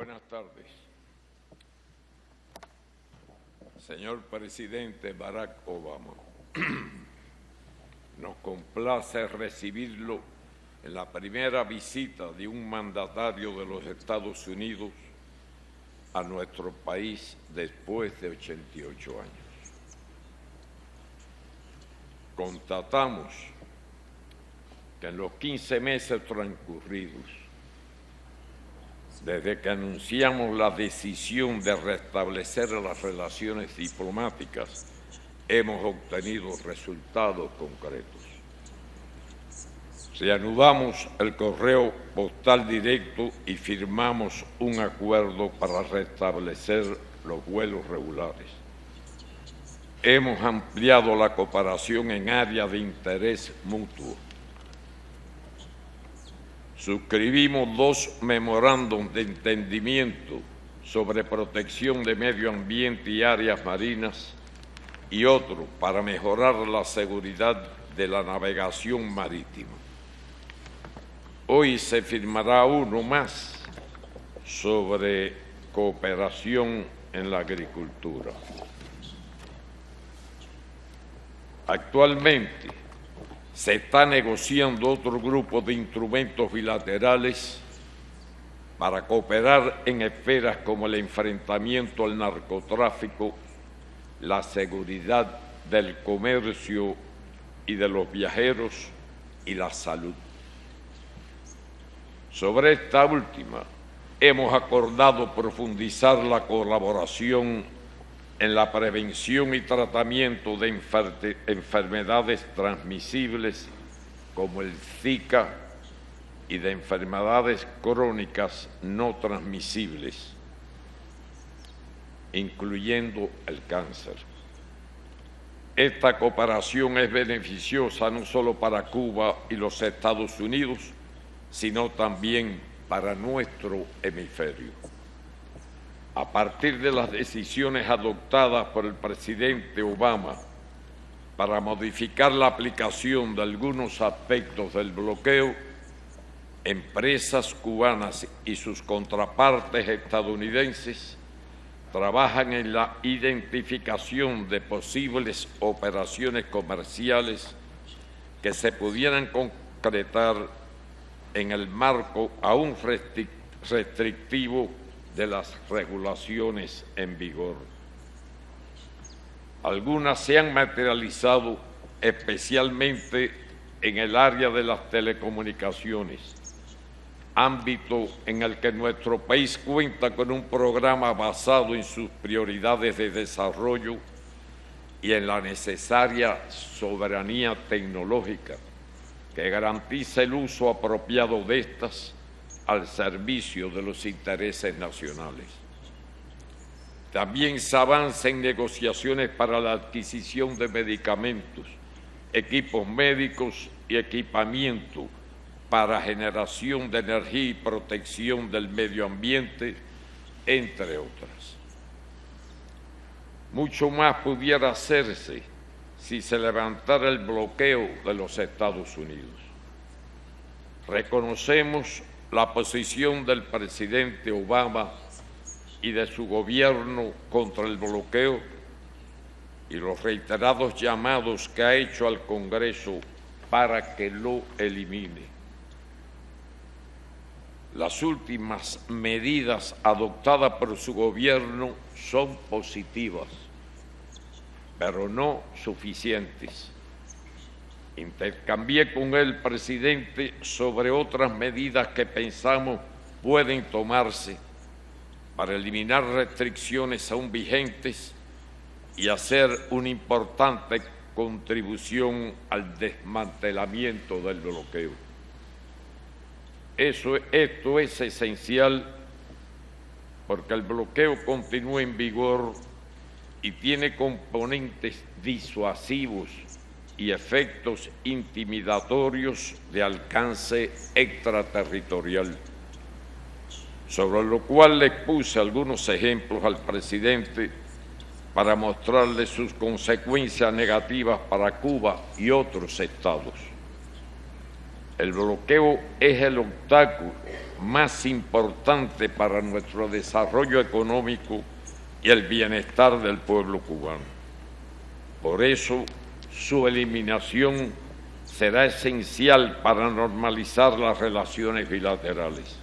Buenas tardes. Señor Presidente Barack Obama, nos complace recibirlo en la primera visita de un mandatario de los Estados Unidos a nuestro país después de 88 años. Constatamos que en los 15 meses transcurridos, desde que anunciamos la decisión de restablecer las relaciones diplomáticas, hemos obtenido resultados concretos. Reanudamos el correo postal directo y firmamos un acuerdo para restablecer los vuelos regulares. Hemos ampliado la cooperación en áreas de interés mutuo. Suscribimos 2 memorándums de entendimiento sobre protección de medio ambiente y áreas marinas y otro para mejorar la seguridad de la navegación marítima. Hoy se firmará uno más sobre cooperación en la agricultura. Actualmente se está negociando otro grupo de instrumentos bilaterales para cooperar en esferas como el enfrentamiento al narcotráfico, la seguridad del comercio y de los viajeros y la salud. Sobre esta última, hemos acordado profundizar la colaboración en la prevención y tratamiento de enfermedades transmisibles como el Zika y de enfermedades crónicas no transmisibles, incluyendo el cáncer. Esta cooperación es beneficiosa no solo para Cuba y los Estados Unidos, sino también para nuestro hemisferio. A partir de las decisiones adoptadas por el presidente Obama para modificar la aplicación de algunos aspectos del bloqueo, empresas cubanas y sus contrapartes estadounidenses trabajan en la identificación de posibles operaciones comerciales que se pudieran concretar en el marco aún restrictivo de las regulaciones en vigor. Algunas se han materializado especialmente en el área de las telecomunicaciones, ámbito en el que nuestro país cuenta con un programa basado en sus prioridades de desarrollo y en la necesaria soberanía tecnológica que garantiza el uso apropiado de estas al servicio de los intereses nacionales. También se avanza en negociaciones para la adquisición de medicamentos, equipos médicos y equipamiento para generación de energía y protección del medio ambiente, entre otras. Mucho más pudiera hacerse si se levantara el bloqueo de los Estados Unidos. Reconocemos la posición del presidente Obama y de su gobierno contra el bloqueo y los reiterados llamados que ha hecho al Congreso para que lo elimine. Las últimas medidas adoptadas por su gobierno son positivas, pero no suficientes. Intercambié con el presidente sobre otras medidas que pensamos pueden tomarse para eliminar restricciones aún vigentes y hacer una importante contribución al desmantelamiento del bloqueo. Esto es esencial porque el bloqueo continúa en vigor y tiene componentes disuasivos y efectos intimidatorios de alcance extraterritorial, sobre lo cual le puse algunos ejemplos al presidente para mostrarle sus consecuencias negativas para Cuba y otros estados. El bloqueo es el obstáculo más importante para nuestro desarrollo económico y el bienestar del pueblo cubano. Por eso, su eliminación será esencial para normalizar las relaciones bilaterales.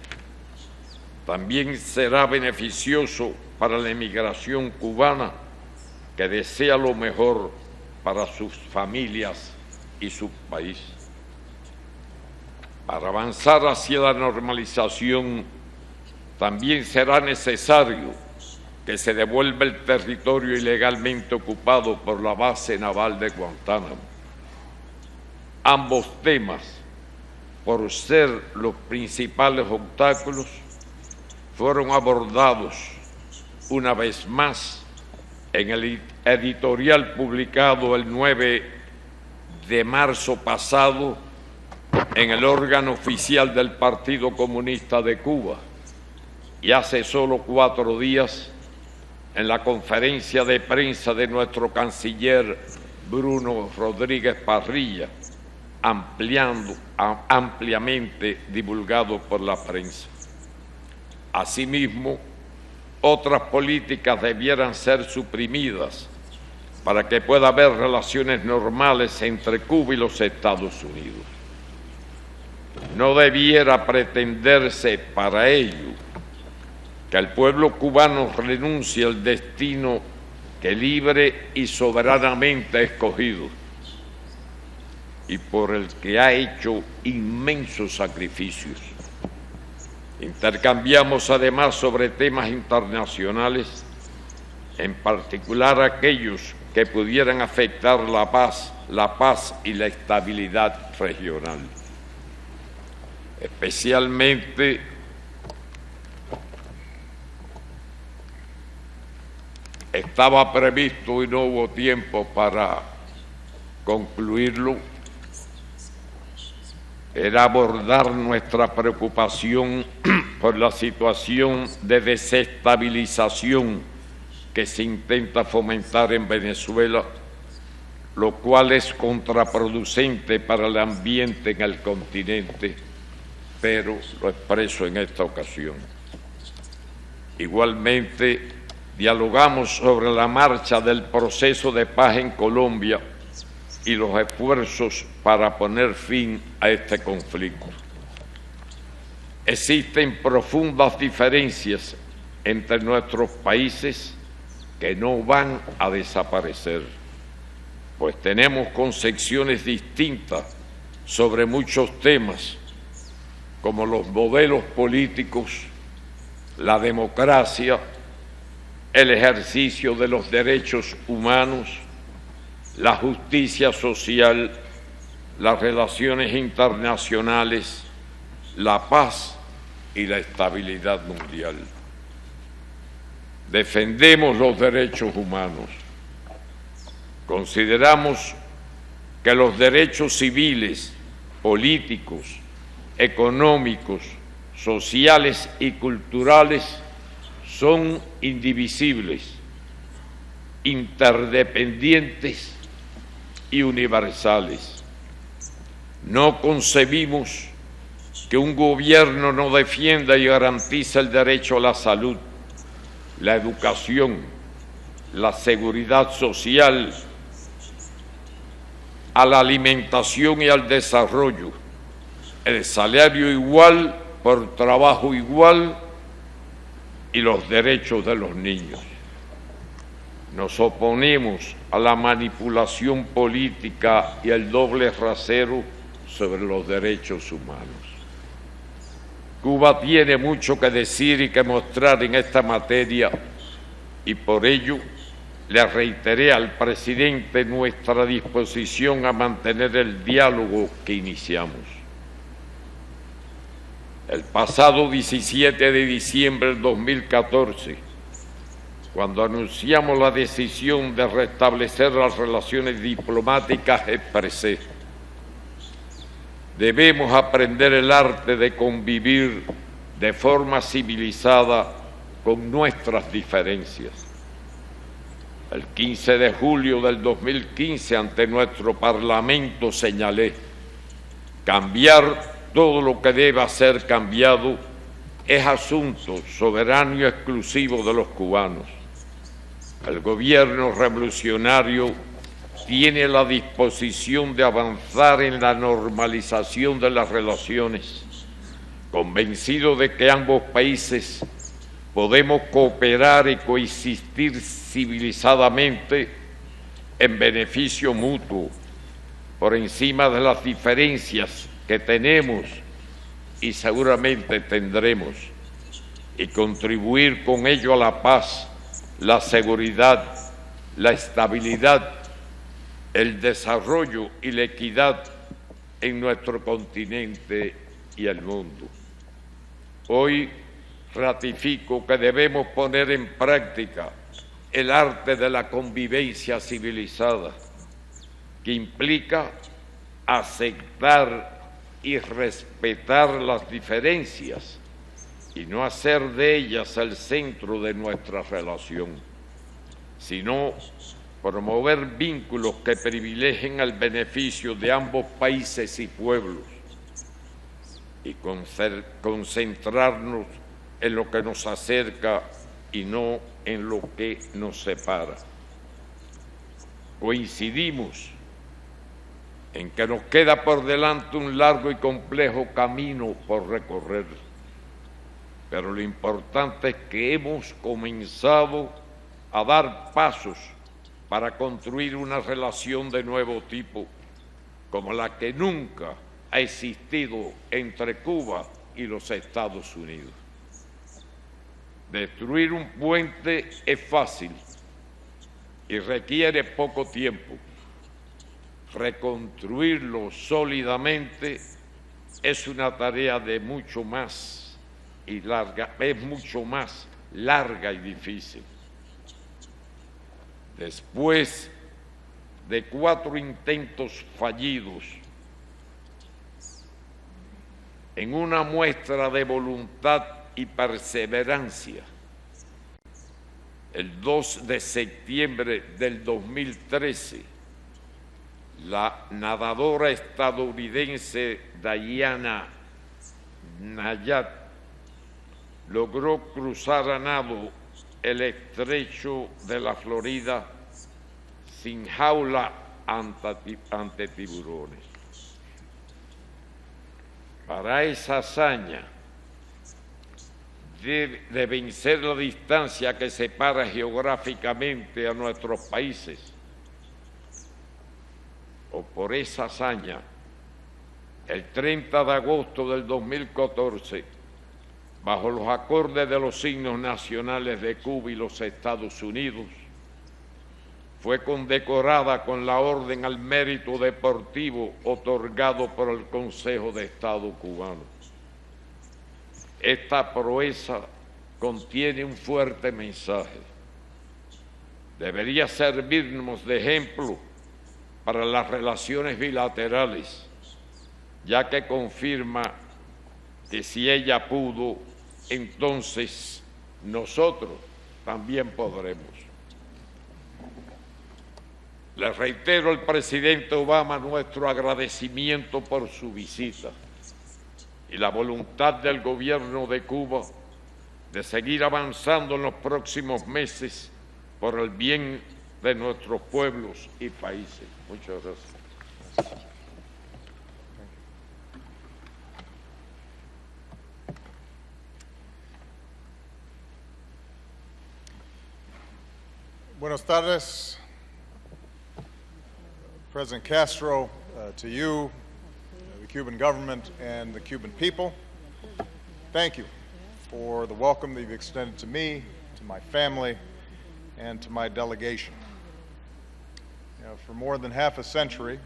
También será beneficioso para la emigración cubana, que desea lo mejor para sus familias y su país. Para avanzar hacia la normalización, también será necesario que se devuelva el territorio ilegalmente ocupado por la base naval de Guantánamo. Ambos temas, por ser los principales obstáculos, fueron abordados una vez más en el editorial publicado el 9 de marzo pasado en el órgano oficial del Partido Comunista de Cuba, y hace solo 4 días en la conferencia de prensa de nuestro canciller Bruno Rodríguez Parrilla, ampliamente divulgado por la prensa. Asimismo, otras políticas debieran ser suprimidas para que pueda haber relaciones normales entre Cuba y los Estados Unidos. No debiera pretenderse para ello que el pueblo cubano renuncie al destino que libre y soberanamente ha escogido y por el que ha hecho inmensos sacrificios. Intercambiamos además sobre temas internacionales, en particular aquellos que pudieran afectar la paz y la estabilidad regional. Especialmente estaba previsto y no hubo tiempo para concluirlo, era abordar nuestra preocupación por la situación de desestabilización que se intenta fomentar en Venezuela, lo cual es contraproducente para el ambiente en el continente, pero lo expreso en esta ocasión. Igualmente, dialogamos sobre la marcha del proceso de paz en Colombia y los esfuerzos para poner fin a este conflicto. Existen profundas diferencias entre nuestros países que no van a desaparecer, pues tenemos concepciones distintas sobre muchos temas, como los modelos políticos, la democracia, el ejercicio de los derechos humanos, la justicia social, las relaciones internacionales, la paz y la estabilidad mundial. Defendemos los derechos humanos. Consideramos que los derechos civiles, políticos, económicos, sociales y culturales son indivisibles, interdependientes y universales. No concebimos que un gobierno no defienda y garantice el derecho a la salud, la educación, la seguridad social, a la alimentación y al desarrollo, el salario igual por trabajo igual y los derechos de los niños. Nos oponemos a la manipulación política y al doble rasero sobre los derechos humanos. Cuba tiene mucho que decir y que mostrar en esta materia y por ello le reiteré al presidente nuestra disposición a mantener el diálogo que iniciamos. El pasado 17 de diciembre del 2014, cuando anunciamos la decisión de restablecer las relaciones diplomáticas, expresé: debemos aprender el arte de convivir de forma civilizada con nuestras diferencias. El 15 de julio del 2015, ante nuestro Parlamento, señalé: cambiar todo lo que deba ser cambiado es asunto soberano y exclusivo de los cubanos. El gobierno revolucionario tiene la disposición de avanzar en la normalización de las relaciones, convencido de que ambos países podemos cooperar y coexistir civilizadamente en beneficio mutuo, por encima de las diferencias que tenemos y seguramente tendremos, y contribuir con ello a la paz, la seguridad, la estabilidad, el desarrollo y la equidad en nuestro continente y el mundo. Hoy ratifico que debemos poner en práctica el arte de la convivencia civilizada, que implica aceptar y respetar las diferencias y no hacer de ellas el centro de nuestra relación, sino promover vínculos que privilegien el beneficio de ambos países y pueblos y concentrarnos en lo que nos acerca y no en lo que nos separa. Coincidimos en que nos queda por delante un largo y complejo camino por recorrer, pero lo importante es que hemos comenzado a dar pasos para construir una relación de nuevo tipo, como la que nunca ha existido entre Cuba y los Estados Unidos. Destruir un puente es fácil y requiere poco tiempo. Reconstruirlo sólidamente es una tarea de mucho más y larga, es mucho más larga y difícil. Después de 4 intentos fallidos, en una muestra de voluntad y perseverancia, el 2 de septiembre del 2013, la nadadora estadounidense Diana Nayat logró cruzar a nado el estrecho de la Florida sin jaula ante tiburones. Para esa hazaña de vencer la distancia que separa geográficamente a nuestros países, o por esa hazaña, el 30 de agosto del 2014, bajo los acordes de los signos nacionales de Cuba y los Estados Unidos, fue condecorada con la Orden al Mérito Deportivo otorgado por el Consejo de Estado cubano. Esta proeza contiene un fuerte mensaje. Debería servirnos de ejemplo para las relaciones bilaterales, ya que confirma que si ella pudo, entonces nosotros también podremos. Le reitero al presidente Obama nuestro agradecimiento por su visita y la voluntad del gobierno de Cuba de seguir avanzando en los próximos meses por el bien de nuestros pueblos y países. Muchas gracias. Buenas tardes, President Castro, to you, the Cuban government, and the Cuban people. Thank you for the welcome that you've extended to me, to my family, and to my delegation. For more than half a century,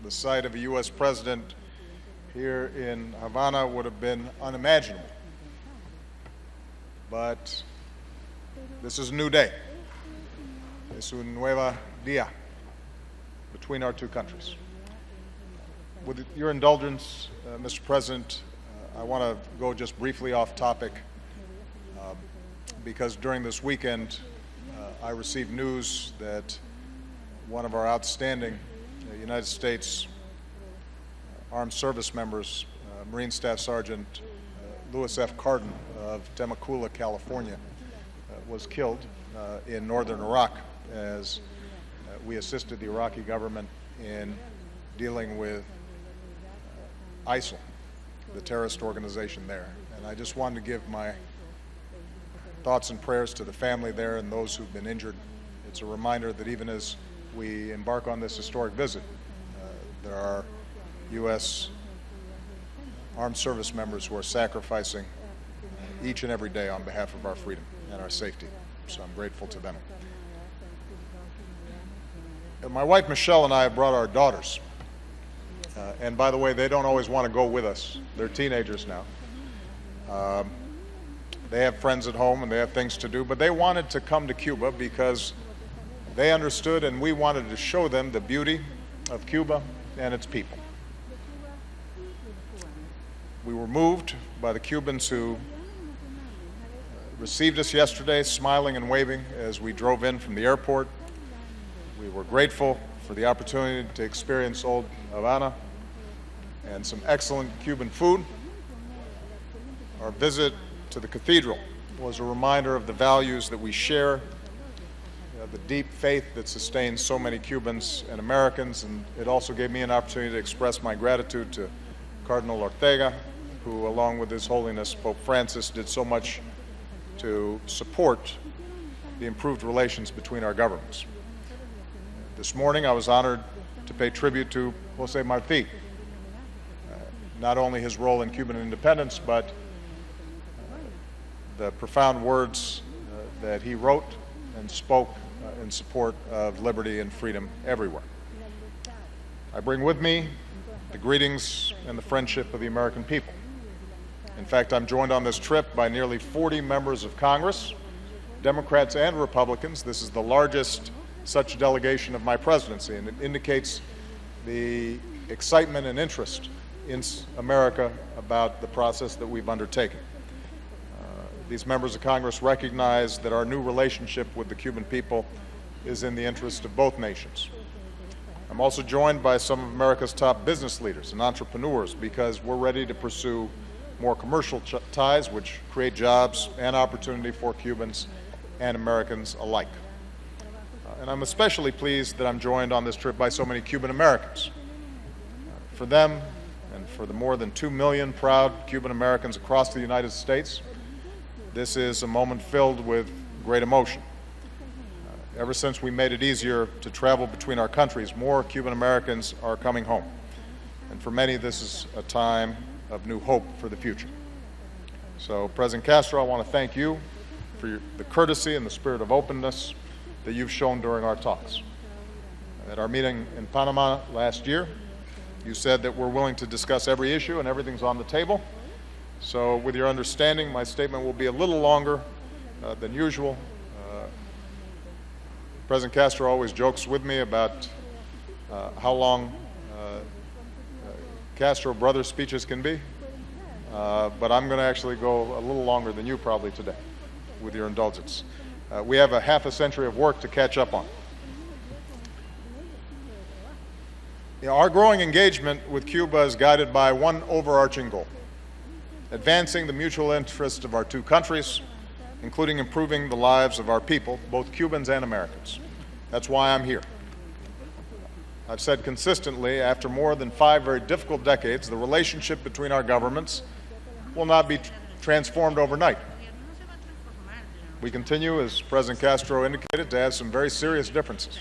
the sight of a U.S. president here in Havana would have been unimaginable. But this is a new day. Es un nuevo día between our two countries. With your indulgence, Mr. President, I want to go just briefly off topic because during this weekend I received news that one of our outstanding United States armed service members, Marine Staff Sergeant Louis F. Cardin of Temecula, California, was killed in northern Iraq as we assisted the Iraqi government in dealing with ISIL, the terrorist organization there. And I just wanted to give my thoughts and prayers to the family there and those who've been injured. It's a reminder that even as we embark on this historic visit, there are U.S. armed service members who are sacrificing each and every day on behalf of our freedom and our safety. So I'm grateful to them. And my wife Michelle and I have brought our daughters. And by the way, they don't always want to go with us. They're teenagers now. They have friends at home and they have things to do, but they wanted to come to Cuba because they understood and we wanted to show them the beauty of Cuba and its people. We were moved by the Cubans who received us yesterday, smiling and waving as we drove in from the airport. We were grateful for the opportunity to experience Old Havana and some excellent Cuban food. Our visit to the cathedral was a reminder of the values that we share, the deep faith that sustains so many Cubans and Americans, and it also gave me an opportunity to express my gratitude to Cardinal Ortega, who, along with His Holiness Pope Francis, did so much to support the improved relations between our governments. This morning, I was honored to pay tribute to Jose Marti, not only his role in Cuban independence, but the profound words that he wrote and spoke in support of liberty and freedom everywhere. I bring with me the greetings and the friendship of the American people. In fact, I'm joined on this trip by nearly 40 members of Congress, Democrats and Republicans. This is the largest such delegation of my presidency, and it indicates the excitement and interest in America about the process that we've undertaken. These members of Congress recognize that our new relationship with the Cuban people is in the interest of both nations. I'm also joined by some of America's top business leaders and entrepreneurs because we're ready to pursue more commercial ties which create jobs and opportunity for Cubans and Americans alike. And I'm especially pleased that I'm joined on this trip by so many Cuban Americans. For them and for the more than 2 million proud Cuban Americans across the United States, this is a moment filled with great emotion. Ever since we made it easier to travel between our countries, more Cuban Americans are coming home. And for many, this is a time of new hope for the future. So, President Castro, I want to thank you for the courtesy and the spirit of openness that you've shown during our talks. At our meeting in Panama last year, you said that we're willing to discuss every issue and everything's on the table. So with your understanding, my statement will be a little longer than usual. President Castro always jokes with me about how long Castro brother speeches can be, but I'm going to actually go a little longer than you probably today, with your indulgence. We have a half a century of work to catch up on. Our growing engagement with Cuba is guided by one overarching goal: advancing the mutual interest of our two countries, including improving the lives of our people, both Cubans and Americans. That's why I'm here. I've said consistently, after more than 5 very difficult decades, the relationship between our governments will not be transformed overnight. We continue, as President Castro indicated, to have some very serious differences,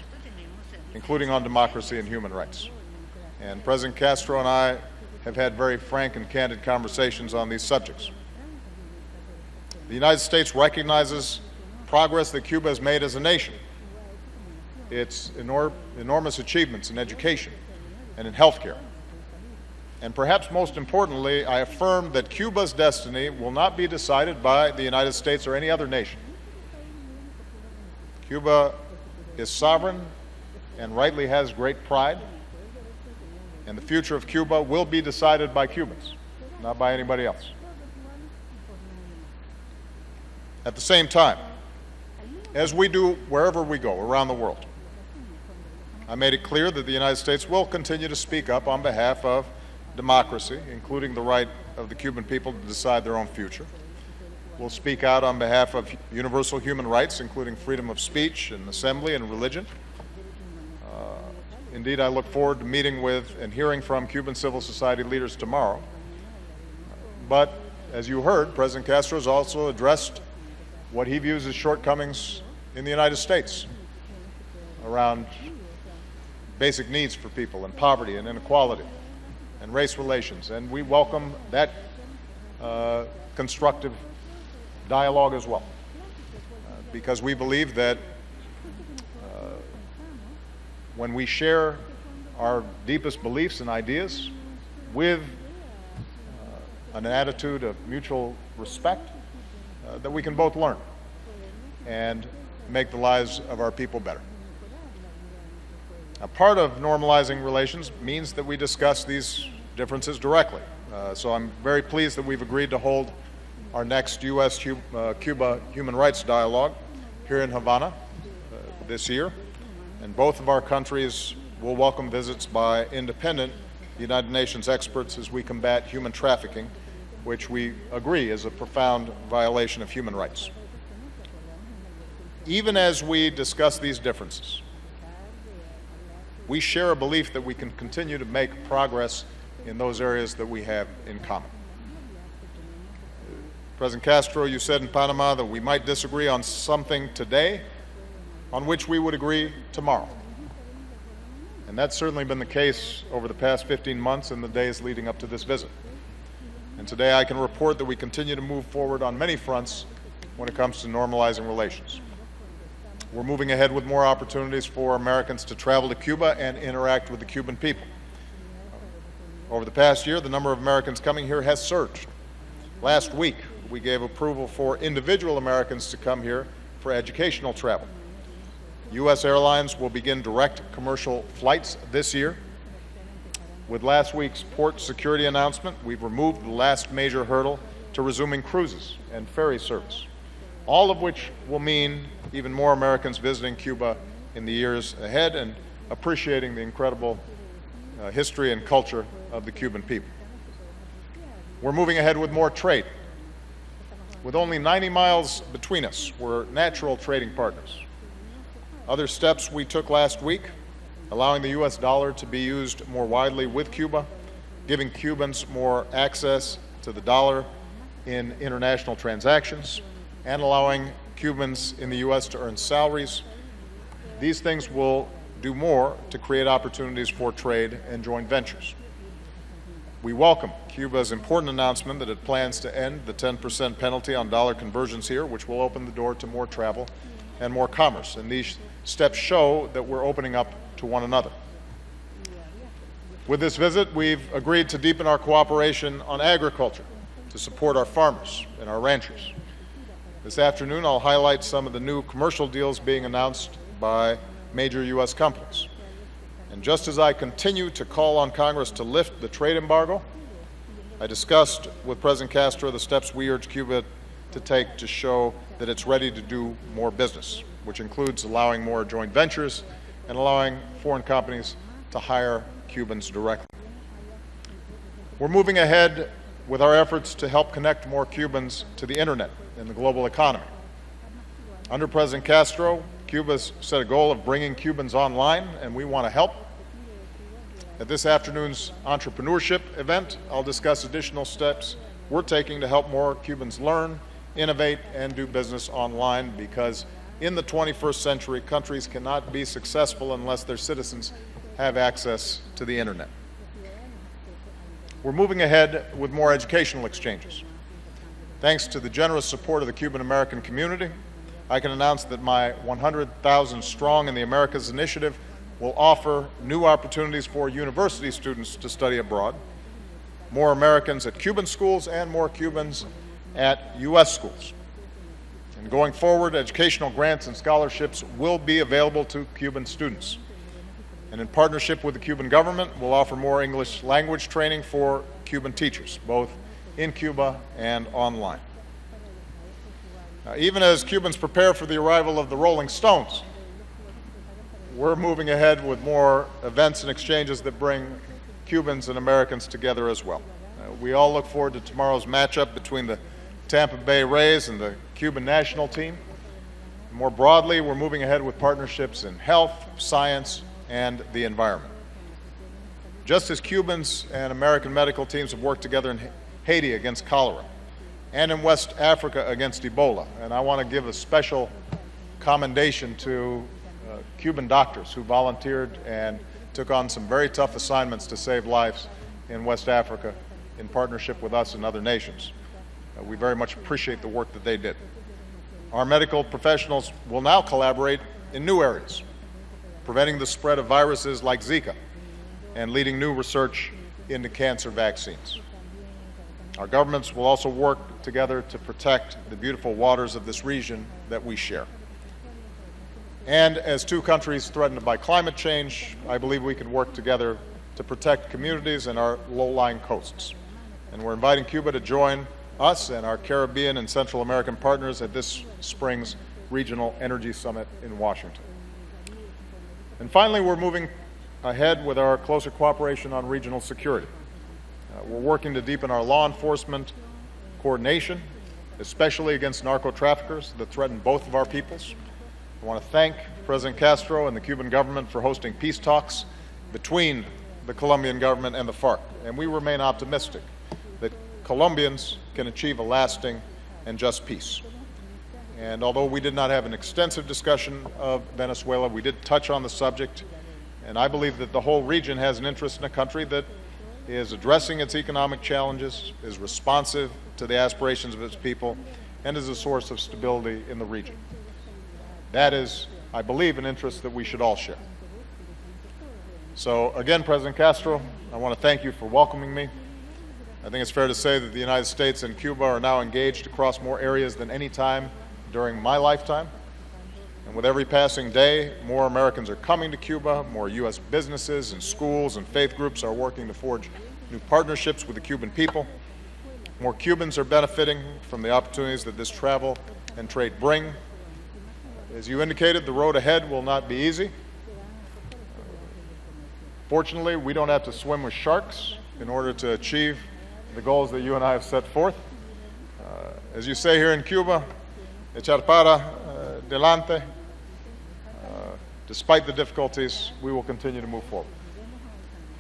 including on democracy and human rights. And President Castro and I have had very frank and candid conversations on these subjects. The United States recognizes progress that Cuba has made as a nation, its enormous achievements in education and in healthcare. And perhaps most importantly, I affirm that Cuba's destiny will not be decided by the United States or any other nation. Cuba is sovereign and rightly has great pride, and the future of Cuba will be decided by Cubans, not by anybody else. At the same time, as we do wherever we go around the world, I made it clear that the United States will continue to speak up on behalf of democracy, including the right of the Cuban people to decide their own future. We'll speak out on behalf of universal human rights, including freedom of speech and assembly and religion. Indeed, I look forward to meeting with and hearing from Cuban civil society leaders tomorrow. But as you heard, President Castro has also addressed what he views as shortcomings in the United States around basic needs for people and poverty and inequality and race relations. And we welcome that constructive dialogue as well, because we believe that when we share our deepest beliefs and ideas with an attitude of mutual respect, that we can both learn and make the lives of our people better. Now, part of normalizing relations means that we discuss these differences directly. So I'm very pleased that we've agreed to hold our next U.S.-Cuba human rights dialogue here in Havana this year. And both of our countries will welcome visits by independent United Nations experts as we combat human trafficking, which we agree is a profound violation of human rights. Even as we discuss these differences, we share a belief that we can continue to make progress in those areas that we have in common. President Castro, you said in Panama that we might disagree on something today on which we would agree tomorrow. And that's certainly been the case over the past 15 months and the days leading up to this visit. And today I can report that we continue to move forward on many fronts when it comes to normalizing relations. We're moving ahead with more opportunities for Americans to travel to Cuba and interact with the Cuban people. Over the past year, the number of Americans coming here has surged. Last week, we gave approval for individual Americans to come here for educational travel. U.S. airlines will begin direct commercial flights this year. With last week's port security announcement, we've removed the last major hurdle to resuming cruises and ferry service, all of which will mean even more Americans visiting Cuba in the years ahead and appreciating the incredible history and culture of the Cuban people. We're moving ahead with more trade. With only 90 miles between us, we're natural trading partners. Other steps we took last week, allowing the U.S. dollar to be used more widely with Cuba, giving Cubans more access to the dollar in international transactions, and allowing Cubans in the U.S. to earn salaries. These things will do more to create opportunities for trade and joint ventures. We welcome Cuba's important announcement that it plans to end the 10% penalty on dollar conversions here, which will open the door to more travel and more commerce. And these steps show that we're opening up to one another. With this visit, we've agreed to deepen our cooperation on agriculture to support our farmers and our ranchers. This afternoon, I'll highlight some of the new commercial deals being announced by major U.S. companies. And just as I continue to call on Congress to lift the trade embargo, I discussed with President Castro the steps we urge Cuba to take to show that it's ready to do more business, which includes allowing more joint ventures and allowing foreign companies to hire Cubans directly. We're moving ahead with our efforts to help connect more Cubans to the internet and the global economy. Under President Castro, Cuba's set a goal of bringing Cubans online, and we want to help. At this afternoon's entrepreneurship event, I'll discuss additional steps we're taking to help more Cubans learn, innovate, and do business online, because in the 21st century, countries cannot be successful unless their citizens have access to the internet. We're moving ahead with more educational exchanges. Thanks to the generous support of the Cuban-American community, I can announce that my 100,000 Strong in the Americas initiative will offer new opportunities for university students to study abroad, more Americans at Cuban schools, and more Cubans at U.S. schools. And going forward, educational grants and scholarships will be available to Cuban students. And in partnership with the Cuban government, we'll offer more English language training for Cuban teachers, both in Cuba and online. Now, even as Cubans prepare for the arrival of the Rolling Stones, we're moving ahead with more events and exchanges that bring Cubans and Americans together as well. We all look forward to tomorrow's matchup between the Tampa Bay Rays and the Cuban national team. More broadly, we're moving ahead with partnerships in health, science, and the environment. Just as Cubans and American medical teams have worked together in Haiti against cholera and in West Africa against Ebola, and I want to give a special commendation to Cuban doctors who volunteered and took on some very tough assignments to save lives in West Africa in partnership with us and other nations. We very much appreciate the work that they did. Our medical professionals will now collaborate in new areas, preventing the spread of viruses like Zika and leading new research into cancer vaccines. Our governments will also work together to protect the beautiful waters of this region that we share. And as two countries threatened by climate change, I believe we can work together to protect communities and our low-lying coasts. And we're inviting Cuba to join us and our Caribbean and Central American partners at this spring's Regional Energy Summit in Washington. And finally, we're moving ahead with our closer cooperation on regional security. We're working to deepen our law enforcement coordination, especially against narco-traffickers that threaten both of our peoples. I want to thank President Castro and the Cuban government for hosting peace talks between the Colombian government and the FARC, and we remain optimistic that Colombians can achieve a lasting and just peace. And although we did not have an extensive discussion of Venezuela, we did touch on the subject, and I believe that the whole region has an interest in a country that is addressing its economic challenges, is responsive to the aspirations of its people, and is a source of stability in the region. That is, I believe, an interest that we should all share. So again, President Castro, I want to thank you for welcoming me. I think it's fair to say that the United States and Cuba are now engaged across more areas than any time during my lifetime. And with every passing day, more Americans are coming to Cuba, more U.S. businesses and schools and faith groups are working to forge new partnerships with the Cuban people. More Cubans are benefiting from the opportunities that this travel and trade bring. As you indicated, the road ahead will not be easy. Fortunately, we don't have to swim with sharks in order to achieve the goals that you and I have set forth. As you say here in Cuba, echar para delante. Despite the difficulties, we will continue to move forward.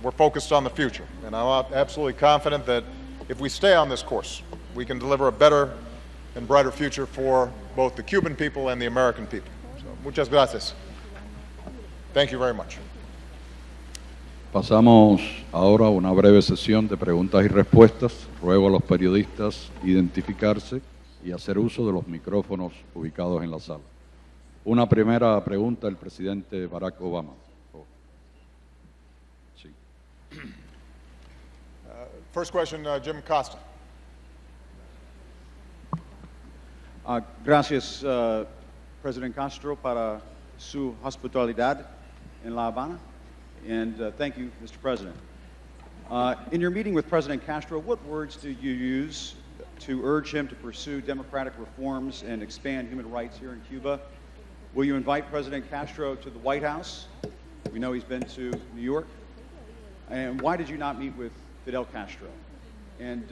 We're focused on the future, and I'm absolutely confident that if we stay on this course, we can deliver a better and brighter future for both the Cuban people and the American people. So, muchas gracias. Thank you very much. Pasamos ahora a una breve sesión de preguntas y respuestas. Ruego a los periodistas identificarse y hacer uso de los micrófonos ubicados en la sala. Una primera pregunta, el presidente Barack Obama. Sí. First question, Jim Costa. Gracias, President Castro, para su hospitalidad en La Habana. And thank you, Mr. President. In your meeting with President Castro, what words did you use to urge him to pursue democratic reforms and expand human rights here in Cuba? Will you invite President Castro to the White House? We know he's been to New York. And why did you not meet with Fidel Castro? And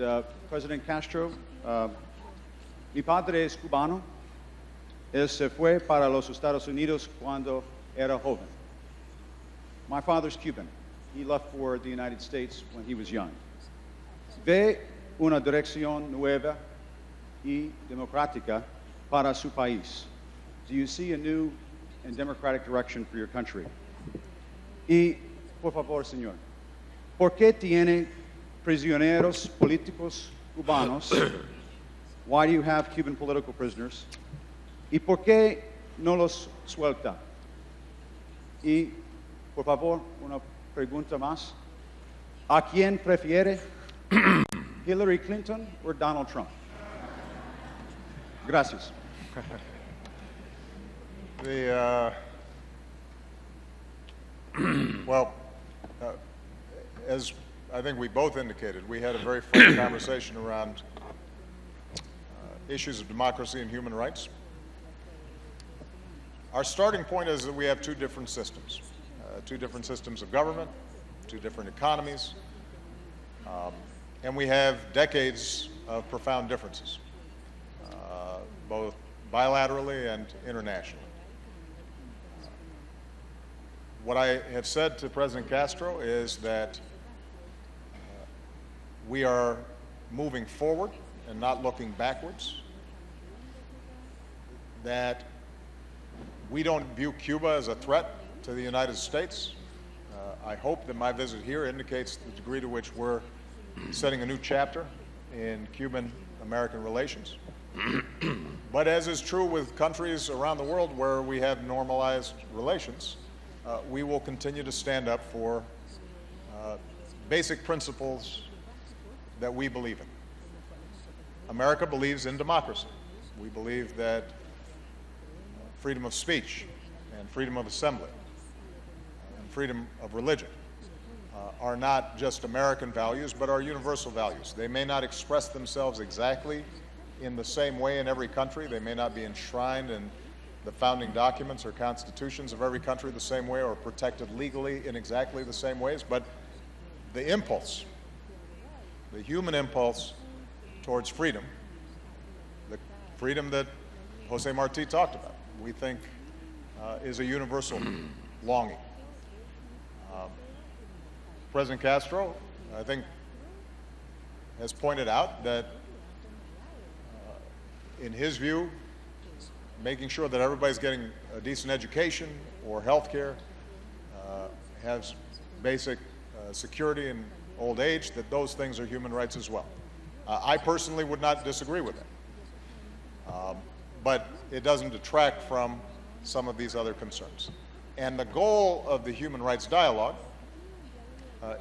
President Castro, mi padre es cubano. Él se fue para los Estados Unidos cuando era joven. My father's Cuban. He left for the United States when he was young. Ve una dirección nueva y democrática para su país. Do you see a new and democratic direction for your country? Y, por favor, señor, ¿por qué tiene prisioneros políticos cubanos? Why do you have Cuban political prisoners? ¿Y por qué no los suelta? Y, por favor, una pregunta más. ¿A quién prefiere? Hillary Clinton or Donald Trump? Gracias. As I think we both indicated, we had a very frank conversation around issues of democracy and human rights. Our starting point is that we have two different systems of government, two different economies, and we have decades of profound differences, both bilaterally and internationally. What I have said to President Castro is that we are moving forward and not looking backwards, that we don't view Cuba as a threat to the United States. I hope that my visit here indicates the degree to which we're setting a new chapter in Cuban-American relations. But as is true with countries around the world where we have normalized relations, we will continue to stand up for basic principles that we believe in. America believes in democracy. We believe that freedom of speech and freedom of assembly and freedom of religion are not just American values, but are universal values. They may not express themselves exactly in the same way in every country. They may not be enshrined in the founding documents or constitutions of every country the same way or protected legally in exactly the same ways, but the impulse, the human impulse towards freedom, the freedom that Jose Marti talked about, we think is a universal longing. President Castro, I think, has pointed out that in his view, making sure that everybody's getting a decent education or health care, has basic security in old age, that those things are human rights as well. I personally would not disagree with that. But it doesn't detract from some of these other concerns. And the goal of the human rights dialogue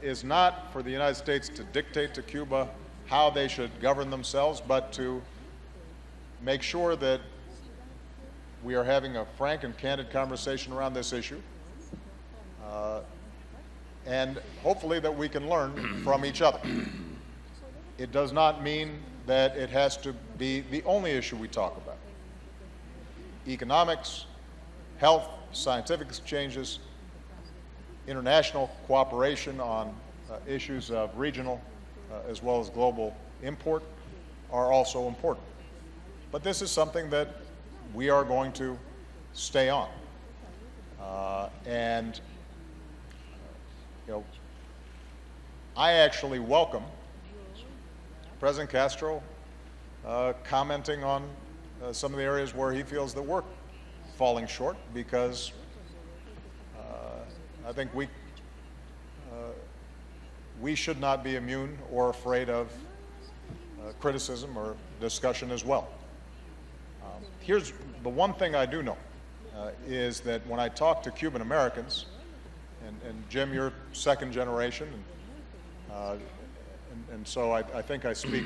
is not for the United States to dictate to Cuba how they should govern themselves, but to make sure that we are having a frank and candid conversation around this issue, and hopefully that we can learn from each other. It does not mean that it has to be the only issue we talk about. Economics, health, scientific exchanges, international cooperation on issues of regional as well as global import are also important. But this is something that we are going to stay on. And I actually welcome President Castro commenting on some of the areas where he feels that we're falling short, because I think we should not be immune or afraid of criticism or discussion as well. Here's the one thing I do know, is that when I talk to Cuban Americans, and Jim, you're second generation, and so I think I speak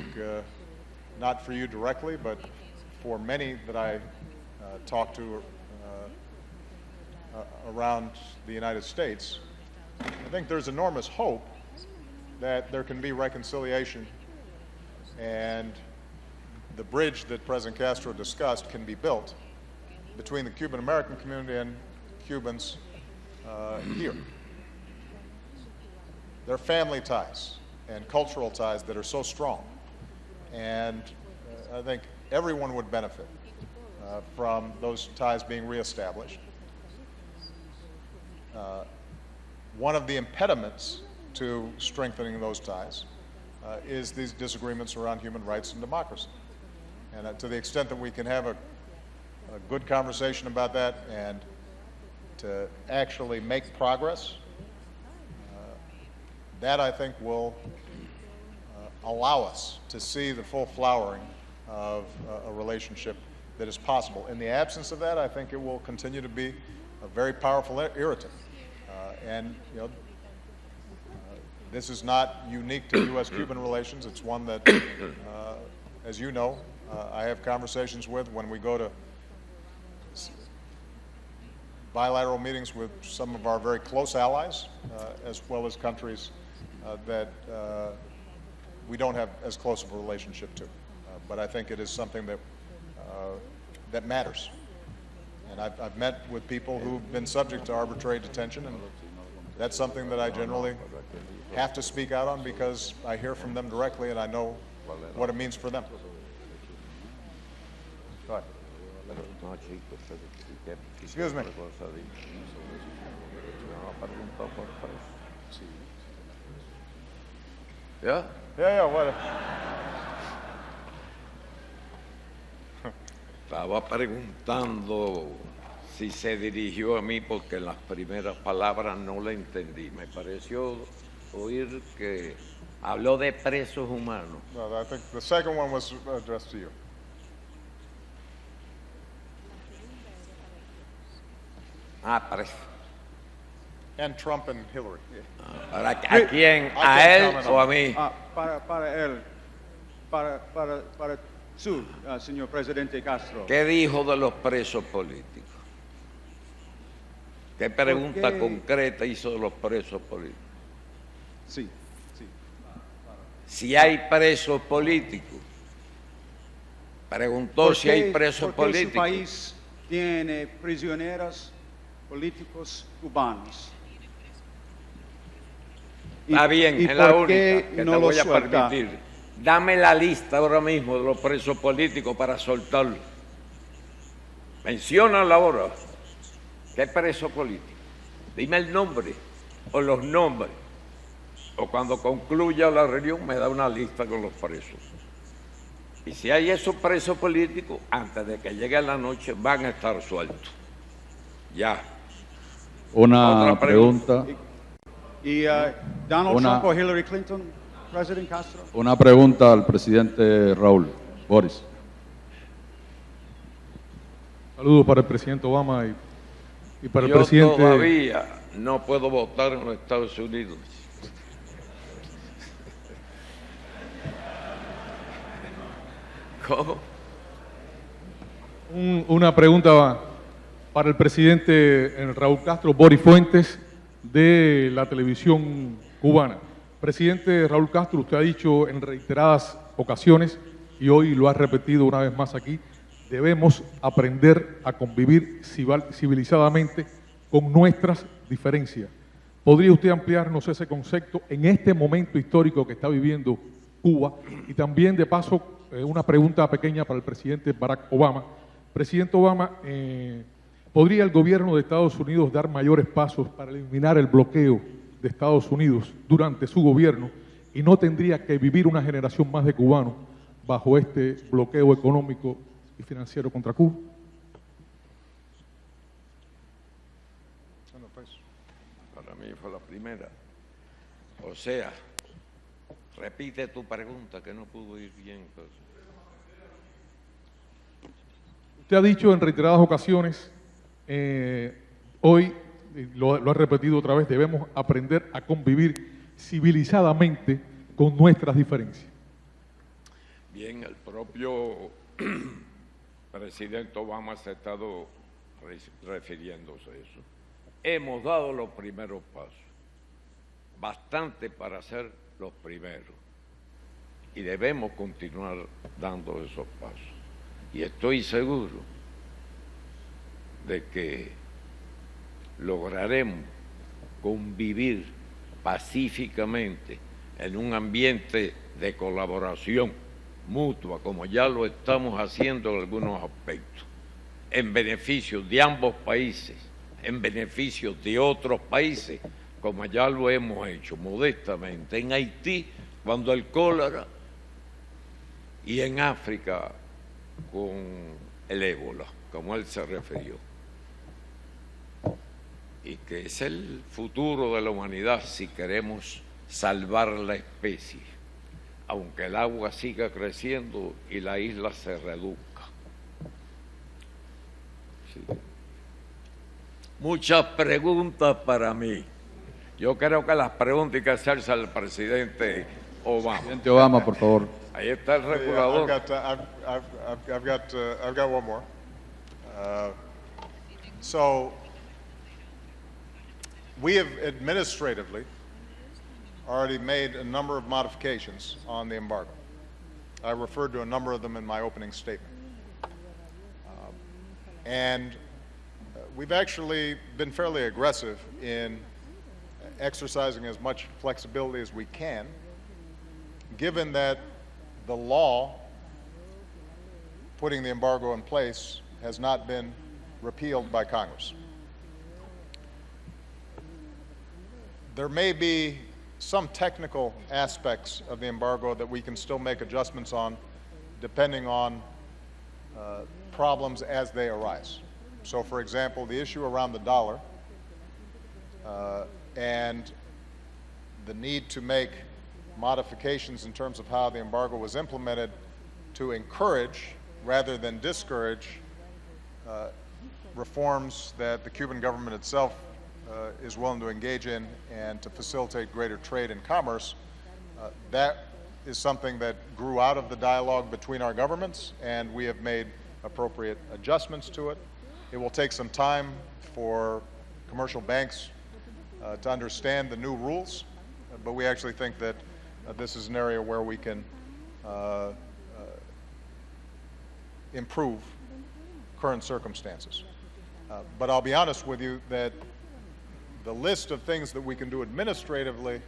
not for you directly, but for many that I talk to around the United States. I think there's enormous hope that there can be reconciliation, and the bridge that President Castro discussed can be built between the Cuban American community and Cubans here. There are family ties and cultural ties that are so strong, and I think everyone would benefit from those ties being reestablished. One of the impediments to strengthening those ties is these disagreements around human rights and democracy. And to the extent that we can have a good conversation about that and to actually make progress, that I think will allow us to see the full flowering of a relationship that is possible. In the absence of that, I think it will continue to be a very powerful irritant. And this is not unique to U.S.-Cuban relations. It's one that, as you know, I have conversations with when we go to bilateral meetings with some of our very close allies, as well as countries that we don't have as close of a relationship to. But I think it is something that that matters. And I've met with people who've been subject to arbitrary detention, and That's something that I generally have to speak out on because I hear from them directly and I know what it means for them. Go ahead. Excuse me. ¿Ya? Yeah, what? Estaba preguntando si se dirigió a mí porque las primeras palabras no la entendí. Me pareció oír que habló de presos humanos. No, I think the second one was addressed to you. Ah, presos. And Trump and Hillary. ¿A quién? ¿A él o a mí? Para él, para su, señor presidente Castro. ¿Qué dijo de los presos políticos? ¿Qué pregunta qué? concreta hizo de los presos políticos? Sí, sí. Si hay presos políticos. Preguntó si hay presos ¿Por qué su políticos. país tiene prisioneros políticos cubanos? Está bien, ¿Y es la por única qué que no te lo voy a suelta? permitir. Dame la lista ahora mismo de los presos políticos para soltarlo. Menciónala ahora. ¿Qué preso político? Dime el nombre o los nombres. O cuando concluya la reunión me da una lista con los presos. Y si hay esos presos políticos, antes de que llegue la noche van a estar sueltos. Ya. Una Otra pregunta. pregunta. ¿Y Donald Una- Trump o Hillary Clinton, presidente Castro? Una pregunta al presidente Raúl. Boris. Saludos para el presidente Obama y para el Yo presidente. todavía no puedo votar en los Estados Unidos. ¿Cómo? Una pregunta para el presidente Raúl Castro, Boris Fuentes, de la televisión cubana. Presidente Raúl Castro, usted ha dicho en reiteradas ocasiones, y hoy lo ha repetido una vez más aquí, debemos aprender a convivir civilizadamente con nuestras diferencias. ¿Podría usted ampliarnos ese concepto en este momento histórico que está viviendo Cuba? Y también, de paso, una pregunta pequeña para el presidente Barack Obama. Presidente Obama, ¿podría el gobierno de Estados Unidos dar mayores pasos para eliminar el bloqueo de Estados Unidos durante su gobierno y no tendría que vivir una generación más de cubanos bajo este bloqueo económico y financiero contra Cuba? Para mí fue la primera. O sea, repite tu pregunta que no pudo ir bien. Pues. Usted ha dicho en reiteradas ocasiones, hoy lo ha repetido otra vez, debemos aprender a convivir civilizadamente con nuestras diferencias. Bien, el propio presidente Obama se ha estado refiriéndose a eso. Hemos dado los primeros pasos, bastante para ser los primeros, y debemos continuar dando esos pasos. Y estoy seguro de que lograremos convivir pacíficamente en un ambiente de colaboración mutua, como ya lo estamos haciendo en algunos aspectos, en beneficio de ambos países, en beneficio de otros países, como ya lo hemos hecho modestamente en Haití, cuando el cólera, y en África con el ébola, como él se refirió. Y que es el futuro de la humanidad si queremos salvar la especie, aunque el agua siga creciendo y la isla se reduzca. Sí. Muchas preguntas para mí. Yo creo que las preguntas hay que hacerse al presidente Obama. Presidente Obama, por favor. Ahí está el Yeah, regulador. I've got one more. So we have administratively already made a number of modifications on the embargo. I referred to a number of them in my opening statement. And we've actually been fairly aggressive in exercising as much flexibility as we can, given that the law putting the embargo in place has not been repealed by Congress. There may be some technical aspects of the embargo that we can still make adjustments on depending on problems as they arise. So, for example, the issue around the dollar and the need to make modifications in terms of how the embargo was implemented to encourage rather than discourage reforms that the Cuban government itself is willing to engage in and to facilitate greater trade and commerce. That is something that grew out of the dialogue between our governments, and we have made appropriate adjustments to it. It will take some time for commercial banks to understand the new rules, but we actually think that this is an area where we can improve current circumstances. But I'll be honest with you that the list of things that we can do administratively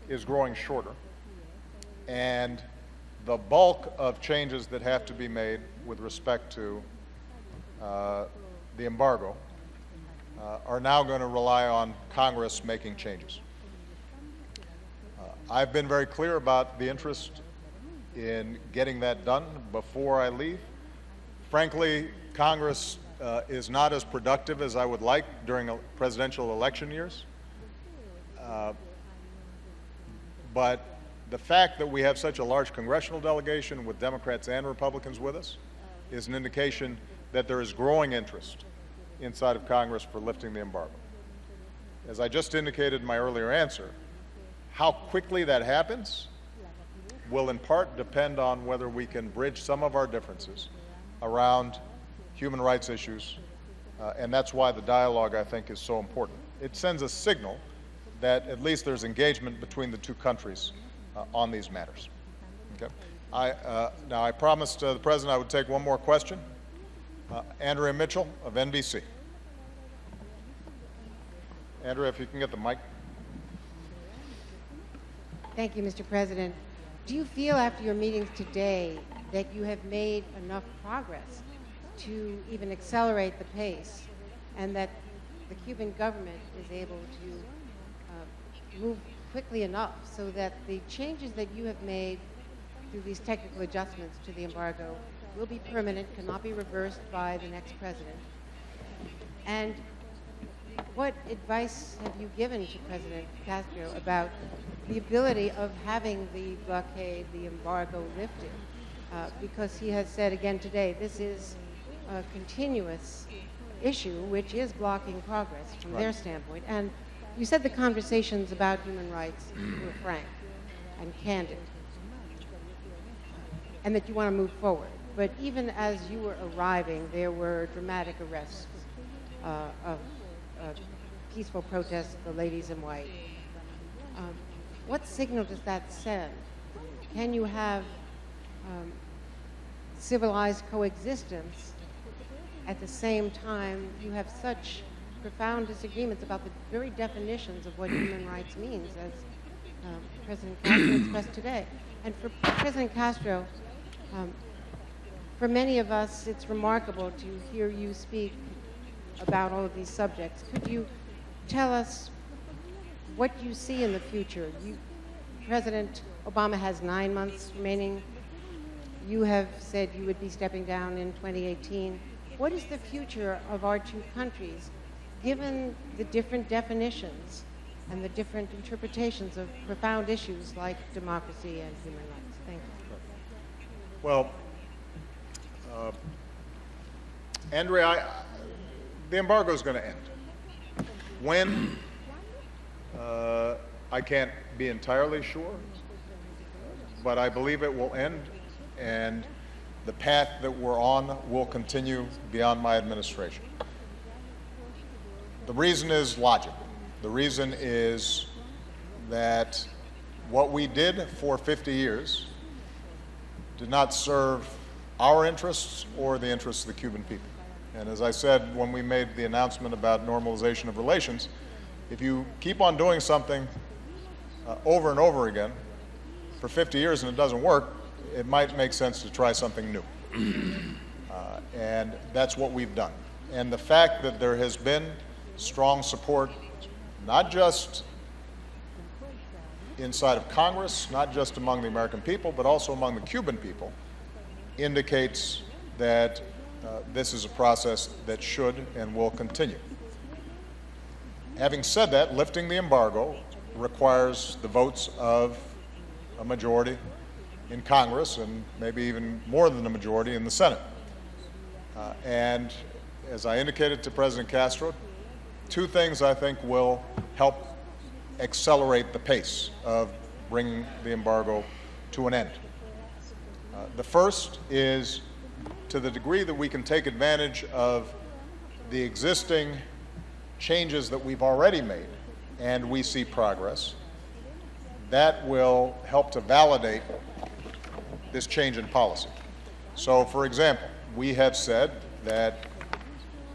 is growing shorter, and the bulk of changes that have to be made with respect to the embargo are now going to rely on Congress making changes. I've been very clear about the interest in getting that done before I leave. Frankly, Congress is not as productive as I would like during presidential election years. But the fact that we have such a large congressional delegation with Democrats and Republicans with us is an indication that there is growing interest inside of Congress for lifting the embargo. As I just indicated in my earlier answer, how quickly that happens will in part depend on whether we can bridge some of our differences around human rights issues, and that's why the dialogue, I think, is so important. It sends a signal that at least there's engagement between the two countries on these matters. Okay. Now, I promised the President I would take one more question. Andrea Mitchell of NBC. Andrea, if you can get the mic. Thank you, Mr. President. Do you feel after your meetings today that you have made enough progress to even accelerate the pace, and that the Cuban government is able to move quickly enough so that the changes that you have made through these technical adjustments to the embargo will be permanent, cannot be reversed by the next president? And what advice have you given to President Castro about the ability of having the blockade, the embargo lifted? Because he has said again today, this is a continuous issue which is blocking progress from their standpoint. And you said the conversations about human rights were frank and candid, and that you want to move forward. But even as you were arriving, there were dramatic arrests of peaceful protests, the ladies in white. What signal does that send? Can you have civilized coexistence at the same time you have such profound disagreements about the very definitions of what human rights means, as President Castro expressed today? And for President Castro, for many of us, it's remarkable to hear you speak about all of these subjects. Could you tell us what you see in the future? President Obama has 9 months remaining. You have said you would be stepping down in 2018. What is the future of our two countries, given the different definitions and the different interpretations of profound issues like democracy and human rights? Thank you. Well, Andrea, the embargo is going to end. When? I can't be entirely sure, but I believe it will end, and the path that we're on will continue beyond my administration. The reason is logic. The reason is that what we did for 50 years did not serve our interests or the interests of the Cuban people. And as I said when we made the announcement about normalization of relations, if you keep on doing something over and over again for 50 years and it doesn't work, it might make sense to try something new. And that's what we've done. And the fact that there has been strong support, not just inside of Congress, not just among the American people, but also among the Cuban people, indicates that this is a process that should and will continue. Having said that, lifting the embargo requires the votes of a majority in Congress and maybe even more than a majority in the Senate. And as I indicated to President Castro, two things I think will help accelerate the pace of bringing the embargo to an end. The first is, to the degree that we can take advantage of the existing changes that we've already made and we see progress, that will help to validate this change in policy. So, for example, we have said that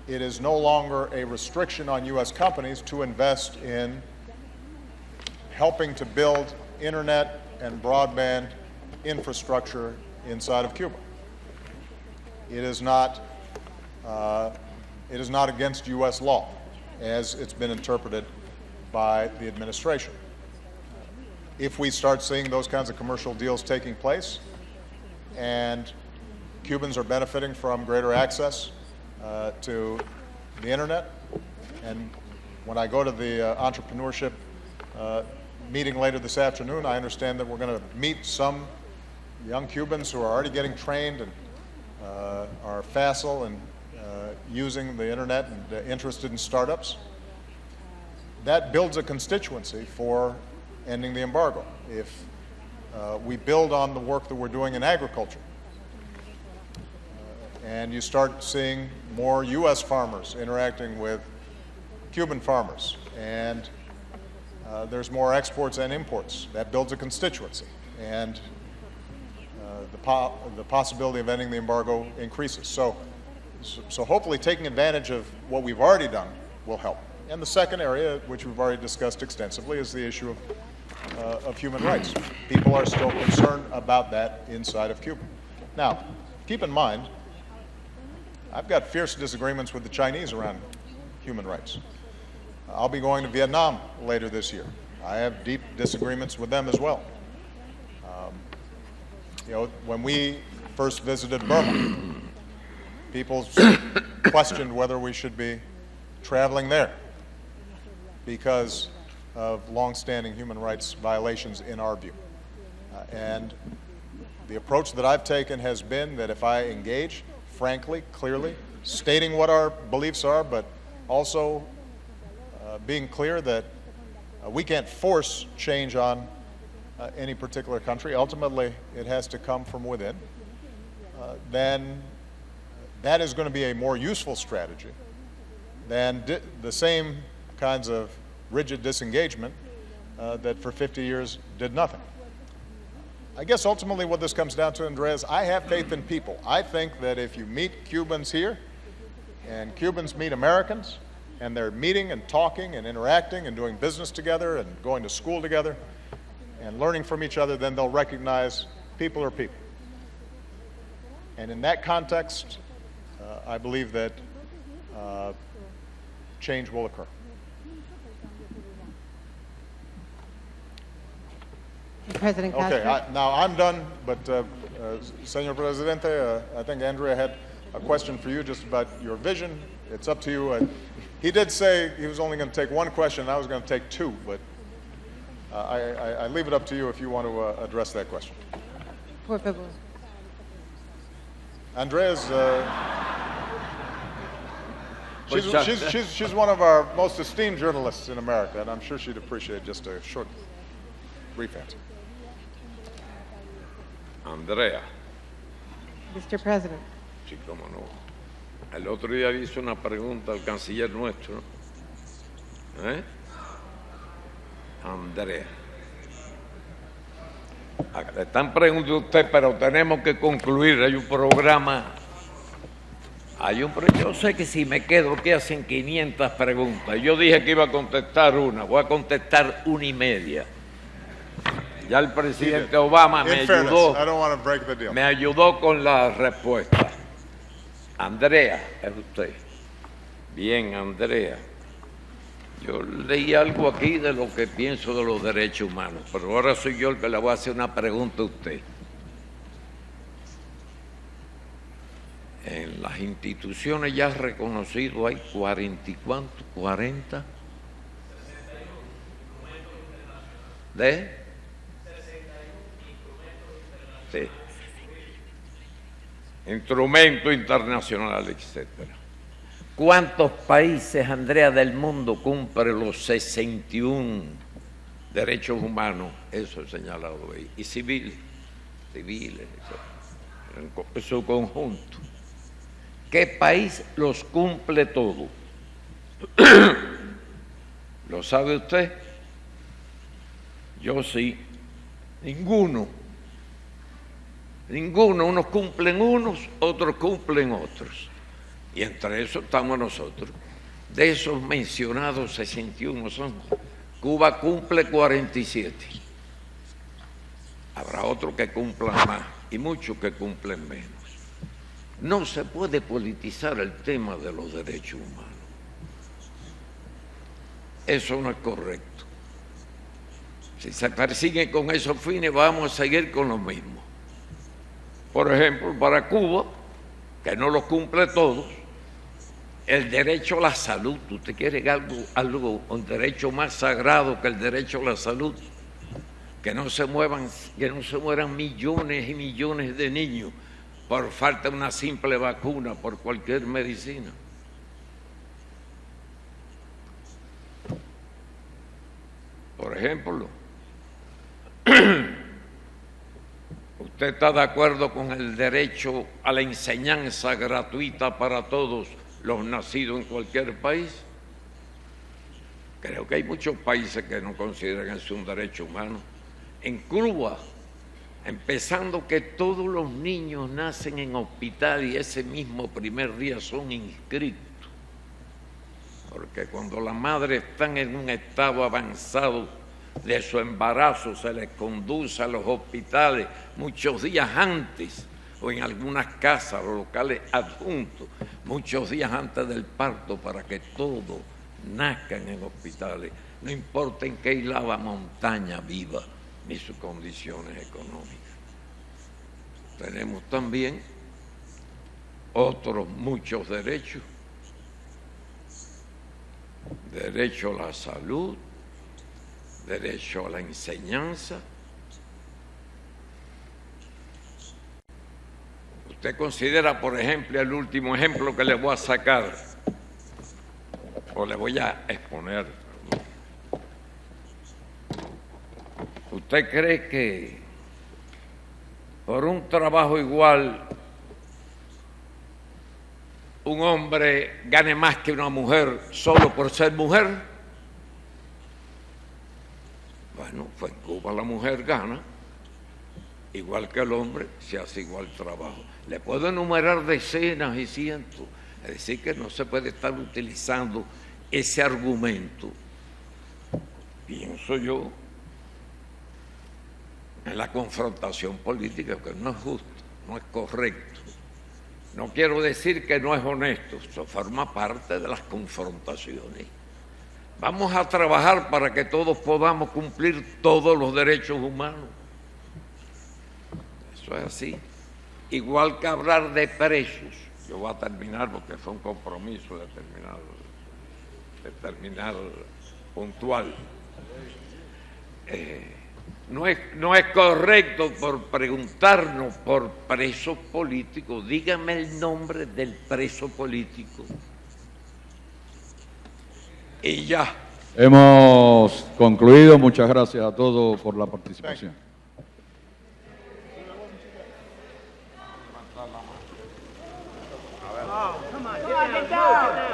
it is no longer a restriction on U.S. companies to invest in helping to build internet and broadband infrastructure inside of Cuba. It is not against U.S. law, as it's been interpreted by the administration. If we start seeing those kinds of commercial deals taking place, and Cubans are benefiting from greater access to the internet, and when I go to the entrepreneurship meeting later this afternoon, I understand that we're going to meet some young Cubans who are already getting trained and are facile and using the internet and interested in startups. That builds a constituency for ending the embargo. If we build on the work that we're doing in agriculture, and you start seeing more U.S. farmers interacting with Cuban farmers, and there's more exports and imports, that builds a constituency, and the possibility of ending the embargo increases. So hopefully taking advantage of what we've already done will help. And the second area, which we've already discussed extensively, is the issue of human rights. People are still concerned about that inside of Cuba. Now, keep in mind, I've got fierce disagreements with the Chinese around human rights. I'll be going to Vietnam later this year. I have deep disagreements with them as well. When we first visited Burma, people questioned whether we should be traveling there because of long-standing human rights violations in our view. And the approach that I've taken has been that if I engage, frankly, clearly, stating what our beliefs are, but also being clear that we can't force change on any particular country. Ultimately, it has to come from within. Then that is going to be a more useful strategy than the same kinds of rigid disengagement that for 50 years did nothing. I guess ultimately what this comes down to, Andreas, I have faith in people. I think that if you meet Cubans here and Cubans meet Americans and they're meeting and talking and interacting and doing business together and going to school together and learning from each other, then they'll recognize people are people. And in that context, I believe that change will occur. President Castro. Okay, now I'm done, but Senor Presidente, I think Andrea had a question for you just about your vision. It's up to you. He did say he was only going to take one question, and I was going to take two, but I leave it up to you if you want to address that question. Por favor. Andrea's, she's one of our most esteemed journalists in America, and I'm sure she'd appreciate just a short, brief answer. Andrea, Mr. President. sí, cómo no. El otro día le hizo una pregunta al canciller nuestro. Andrea. Le están preguntando a usted, pero tenemos que concluir. Hay un programa Yo sé que si me quedo aquí hacen 500 preguntas. Yo dije que iba a contestar una, voy a contestar 1.5. Ya el presidente Obama me In fairness, ayudó. I don't want to break the deal. Me ayudó con la respuesta. Andrea, es usted. Bien, Andrea. Yo leí algo aquí de lo que pienso de los derechos humanos, pero ahora soy yo el que le voy a hacer una pregunta a usted. En las instituciones ya reconocidas hay 40 y cuánto, 40 de... Sí. Instrumento internacional, etcétera. ¿Cuántos países, Andrea, del mundo cumplen los 61 derechos humanos? Eso es señalado ahí. Y civiles, en su conjunto. ¿Qué país los cumple todos? ¿Lo sabe usted? Yo sí. Ninguno. Ninguno. Unos cumplen unos, otros cumplen otros. Y entre eso estamos nosotros. De esos mencionados 61 son. Cuba cumple 47. Habrá otros que cumplan más y muchos que cumplen menos. No se puede politizar el tema de los derechos humanos. Eso no es correcto. Si se persiguen con esos fines, vamos a seguir con lo mismo. Por ejemplo, para Cuba, que no los cumple todos, el derecho a la salud. ¿Usted quiere un derecho más sagrado que el derecho a la salud? Que no se mueran millones y millones de niños por falta de una simple vacuna, por cualquier medicina. Por ejemplo, ¿usted está de acuerdo con el derecho a la enseñanza gratuita para todos los nacidos en cualquier país? Creo que hay muchos países que no consideran eso un derecho humano. En Cuba, empezando que todos los niños nacen en hospital y ese mismo primer día son inscritos. Porque cuando las madres están en un estado avanzado de su embarazo, se les conduce a los hospitales muchos días antes, o en algunas casas o locales adjuntos, muchos días antes del parto, para que todos nazcan en hospitales, no importa en qué isla o montaña viva, ni sus condiciones económicas. Tenemos también otros muchos derechos. Derecho a la salud, derecho a la enseñanza. Usted considera, por ejemplo, el último ejemplo que le voy a sacar, o le voy a exponer. ¿Usted cree que por un trabajo igual un hombre gane más que una mujer solo por ser mujer? Bueno, pues en Cuba la mujer gana igual que el hombre si hace igual trabajo. Le puedo enumerar decenas y cientos. Es decir, que no se puede estar utilizando ese argumento, pienso yo, en la confrontación política, que no es justo, no es correcto. No quiero decir que no es honesto, eso forma parte de las confrontaciones. Vamos a trabajar para que todos podamos cumplir todos los derechos humanos. Eso es así. Igual que hablar de precios. Yo voy a terminar porque fue un compromiso determinar puntual. No es correcto por preguntarnos por presos políticos. Dígame el nombre del preso político. Y ya. Hemos concluido. Muchas gracias a todos por la participación. Oh, come on, get down.